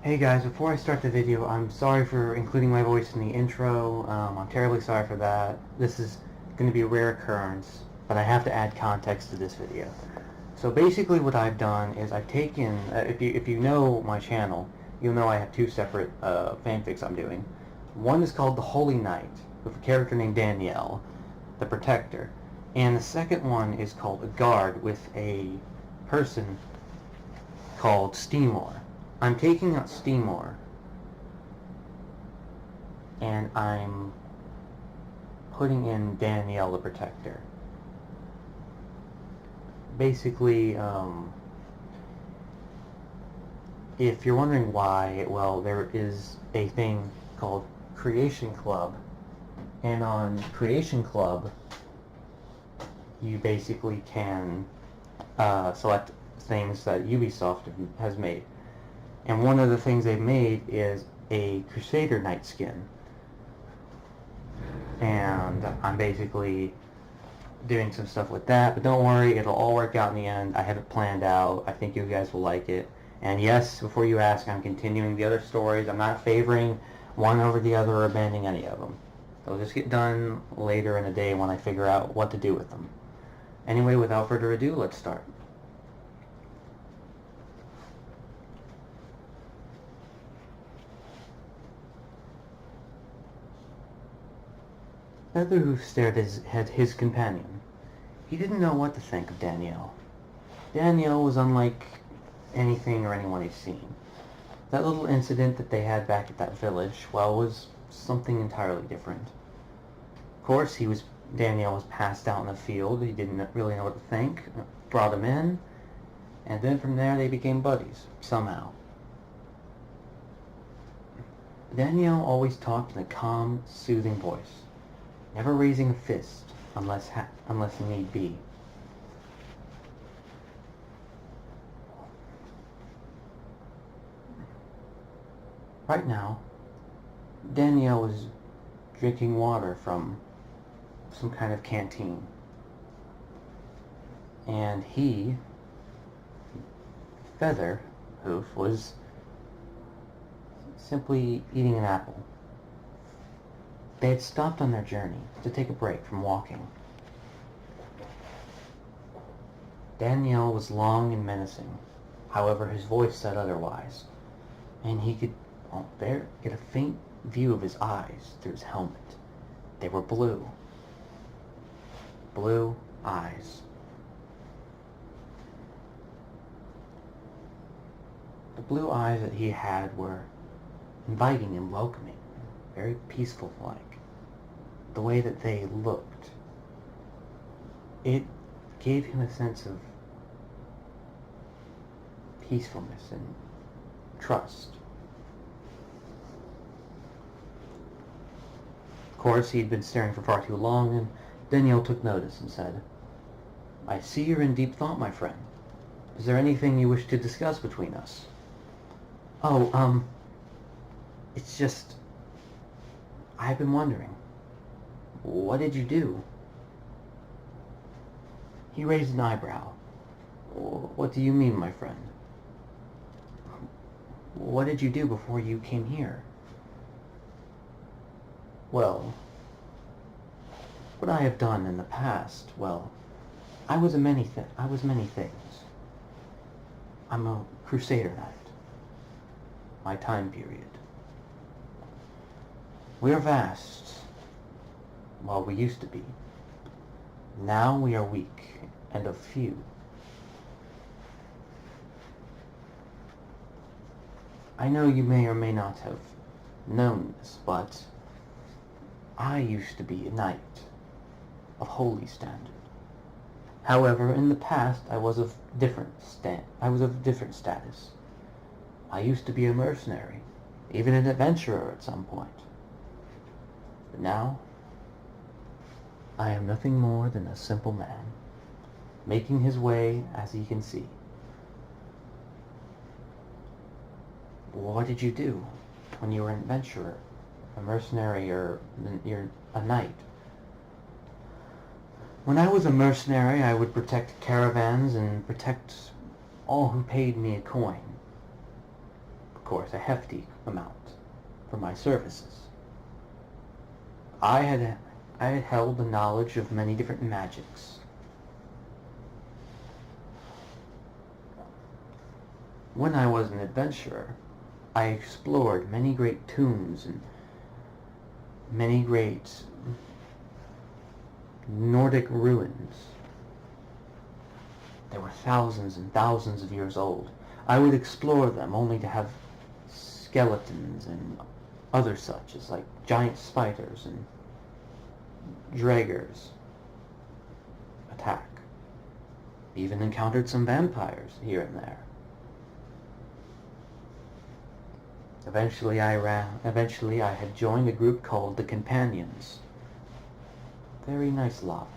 Hey guys, before I start the video, I'm sorry for including my voice in the intro. I'm terribly sorry for that. This is going to be a rare occurrence, but I have to add context to this video. So basically what I've done is I've taken, if you know my channel, you'll know I have two separate fanfics I'm doing. One is called The Holy Knight, with a character named Danielle, the Protector. And the second one is called A Guard, with a person called Steamore. I'm taking out Steamore, and I'm putting in Danielle the Protector. Basically, if you're wondering why, well, there is a thing called Creation Club, and on Creation Club, you basically can select things that Ubisoft has made. And one of the things they've made is a Crusader Knight skin. And I'm basically doing some stuff with that, but don't worry, it'll all work out in the end. I have it planned out. I think you guys will like it. And yes, before you ask, I'm continuing the other stories. I'm not favoring one over the other or abandoning any of them. They'll just get done later in the day when I figure out what to do with them. Anyway, without further ado, let's start. Featherhoof stared at his companion. He didn't know what to think of Danielle. Danielle was unlike anything or anyone he's seen. That little incident that they had back at that village, well, was something entirely different. Of course, Danielle was passed out in the field. He didn't really know what to think. Brought him in, and then from there they became buddies, somehow. Danielle always talked in a calm, soothing voice, never raising a fist unless need be. Right now, Danielle was drinking water from some kind of canteen. And he, Featherhoof, was simply eating an apple. They had stopped on their journey to take a break from walking. Danielle was long and menacing. However, his voice said otherwise, and he could get a faint view of his eyes through his helmet. They were blue. Blue eyes. The blue eyes that he had were inviting and welcoming, very peaceful-like. The way that they looked, it gave him a sense of peacefulness and trust. Of course, he'd been staring for far too long, and Danielle took notice and said, "I see you're in deep thought, my friend. Is there anything you wish to discuss between us?" "Oh, it's just, I've been wondering, what did you do?" He raised an eyebrow. "What do you mean, my friend? What did you do before you came here?" "Well, what I have done in the past, well, I was many things. I'm a Crusader Knight. My time period. We are vast. Well, we used to be. Now we are weak and of few. I know you may or may not have known this, but I used to be a knight of holy standard. However, in the past, I was of different status. I used to be a mercenary, even an adventurer at some point. But now, I am nothing more than a simple man, making his way as he can see." "What did you do when you were an adventurer, a mercenary, or you're a knight?" "When I was a mercenary, I would protect caravans and protect all who paid me a coin. course, a hefty amount for my services. I had held the knowledge of many different magics. When I was an adventurer, I explored many great tombs and many great Nordic ruins. They were thousands and thousands of years old. I would explore them only to have skeletons and other such as like giant spiders and draggers attack. Even encountered some vampires here and there. Eventually I had joined a group called the Companions. Very nice lot.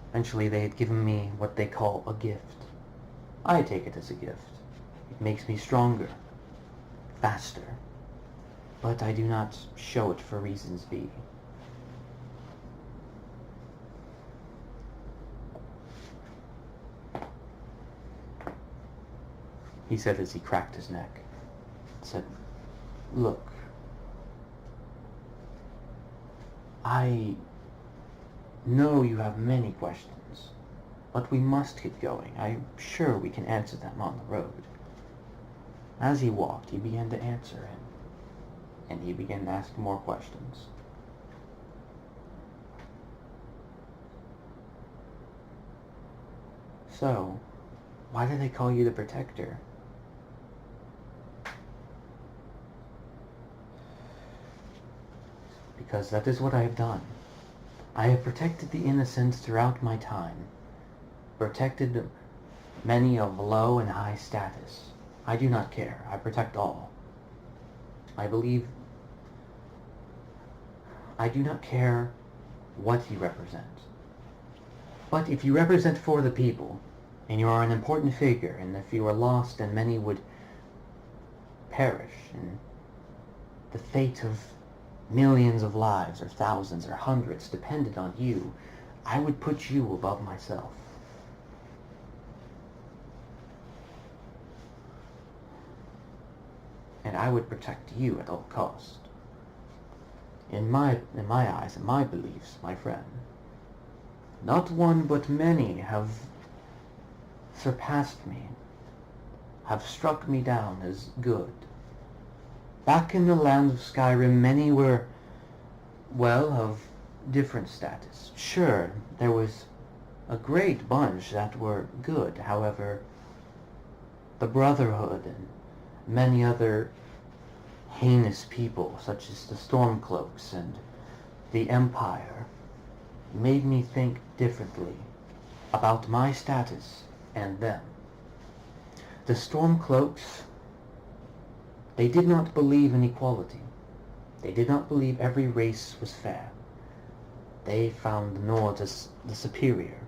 Eventually they had given me what they call a gift. I take it as a gift. It makes me stronger, faster, but I do not show it for reasons B. He said as he cracked his neck. Said, "Look, I know you have many questions, but we must keep going. I'm sure we can answer them on the road." As he walked, he began to answer him, and he began to ask more questions. "So, why do they call you the Protector?" "Because that is what I have done. I have protected the innocents throughout my time, protected many of low and high status. I do not care. I protect all. I believe I do not care what you represent. But if you represent for the people, and you are an important figure, and if you are lost and many would perish, and the fate of millions of lives, or thousands, or hundreds depended on you, I would put you above myself. And I would protect you at all cost. In my eyes and my beliefs, my friend, not one but many have surpassed me, have struck me down as good. Back in the lands of Skyrim, many were, well, of different status. Sure, there was a great bunch that were good. However, the Brotherhood and many other heinous people, such as the Stormcloaks and the Empire, made me think differently about my status and them. The Stormcloaks, they did not believe in equality. They did not believe every race was fair. They found the Nords as the superior,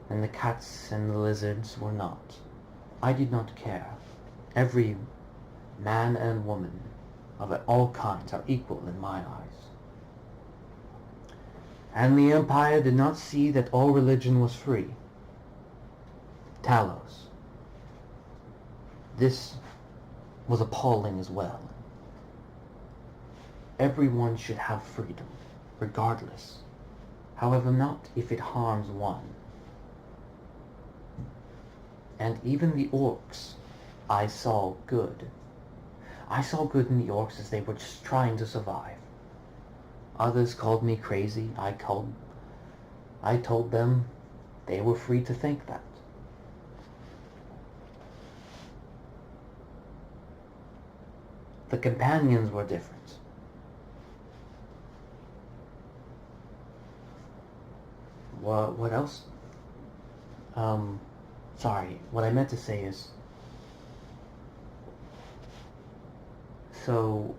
and the cats and the lizards were not. I did not care. Every man and woman of all kinds are equal in my eyes. And the Empire did not see that all religion was free. Talos. This was appalling as well. Everyone should have freedom, regardless. However, not if it harms one. And even the orcs, I saw good. I saw good in the orcs as they were just trying to survive. Others called me crazy. I told them they were free to think that. The companions were different. What else? Sorry, what I meant to say is, so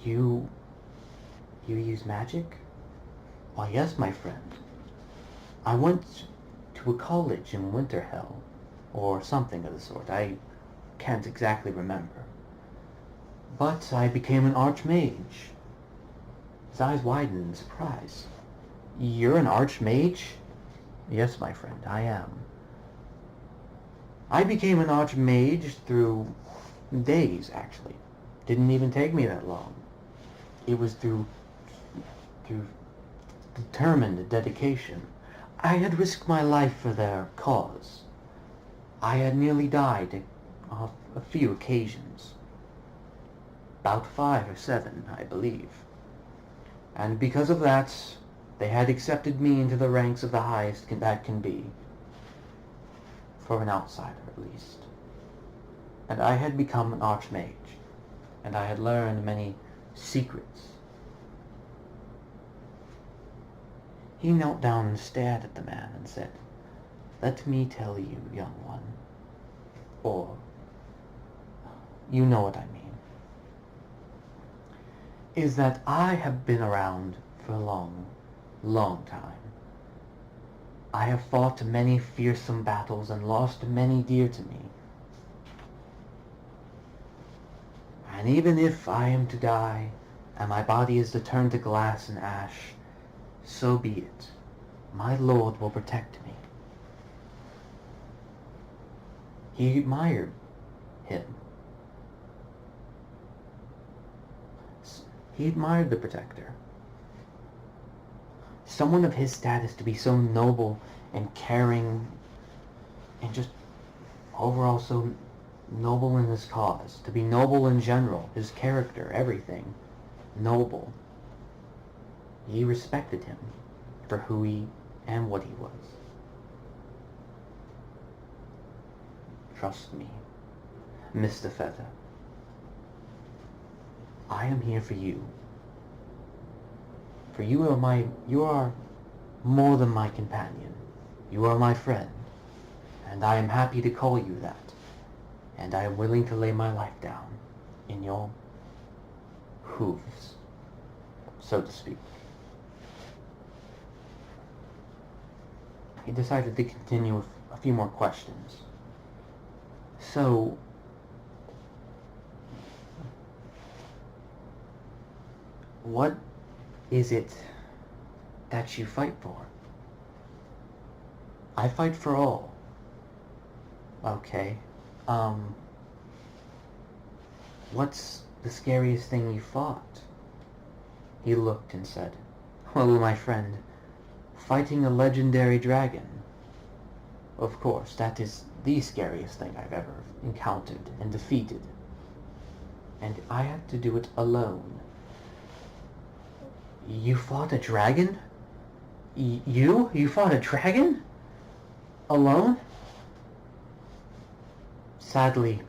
you use magic? Why, yes, my friend. I went to a college in Winterhell, or something of the sort. I can't exactly remember. But I became an archmage. His eyes widened in surprise. You're an archmage? Yes, my friend, I am. I became an archmage through Days, actually. Didn't even take me that long. It was through determined dedication. I had risked my life for their cause. I had nearly died on a few occasions. About 5 or 7, I believe. And because of that, they had accepted me into the ranks of the highest that can be. For an outsider, at least. And I had become an archmage. And I had learned many secrets. He knelt down and stared at the man and said, "Let me tell you, young one, or you know what I mean, is that I have been around for a long, long time. I have fought many fearsome battles and lost many dear to me. And even if I am to die, and my body is to turn to glass and ash, so be it. My Lord will protect me." He admired him. He admired the protector. Someone of his status to be so noble and caring and just overall so noble in his cause, to be noble in general, his character, everything, noble. He respected him for who he and what he was. Trust me, Mr. Feather. I am here for you. For you are more than my companion. You are my friend, and I am happy to call you that. And I am willing to lay my life down in your hooves, so to speak. He decided to continue with a few more questions. So, what is it that you fight for? I fight for all. Okay. What's the scariest thing you fought? He looked and said, "Well, my friend, fighting a legendary dragon. Of course, that is the scariest thing I've ever encountered and defeated. And I had to do it alone." "You fought a dragon? You fought a dragon? Alone?" "Sadly,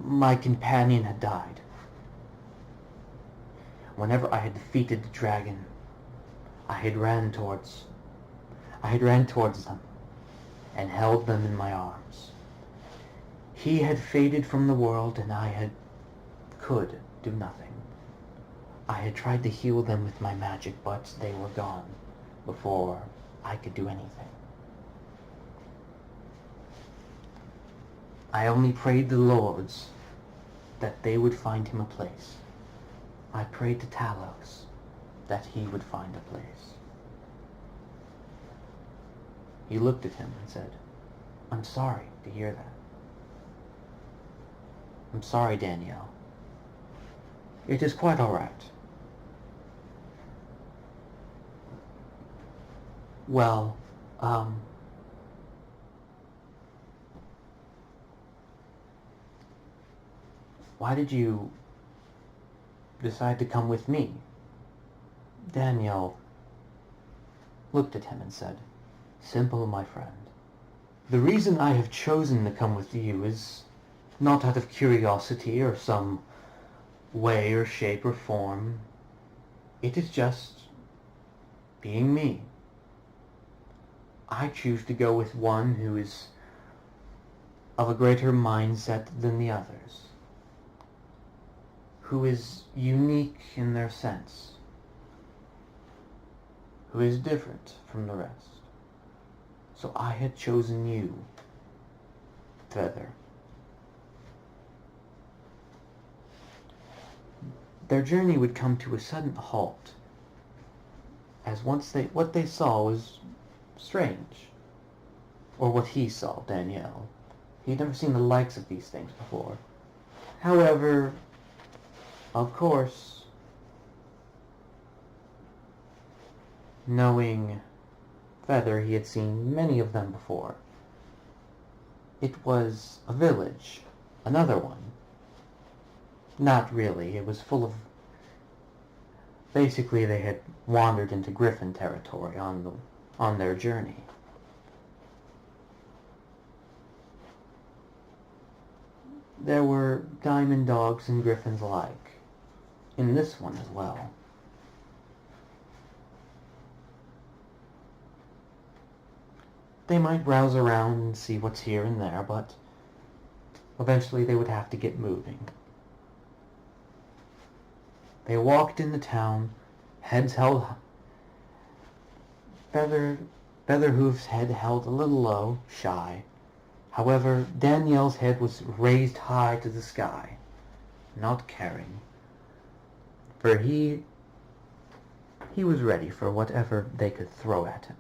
my companion had died. Whenever I had defeated the dragon, I had ran towards them and held them in my arms. He had faded from the world and I could do nothing. I had tried to heal them with my magic, but they were gone before I could do anything. I only prayed the lords that they would find him a place. I prayed to Talos that he would find a place." He looked at him and said, "I'm sorry to hear that. I'm sorry, Danielle. It is quite all right. Well, why did you decide to come with me?" Danielle looked at him and said, "Simple, my friend. The reason I have chosen to come with you is not out of curiosity or some way or shape or form. It is just being me. I choose to go with one who is of a greater mindset than the others, who is unique in their sense, who is different from the rest. So I had chosen you, Feather." Their journey would come to a sudden halt, as what they saw was strange. Or what he saw, Danielle. He'd never seen the likes of these things before. However, of course, knowing Feather, he had seen many of them before. It was a village, another one. Not really, it was full of... Basically, they had wandered into Griffin territory on their journey. There were diamond dogs and griffins alike, in this one as well. They might browse around and see what's here and there, but eventually they would have to get moving. They walked in the town, heads held... Featherhoof's head held a little low, shy. However, Danielle's head was raised high to the sky, not caring. For he was ready for whatever they could throw at him.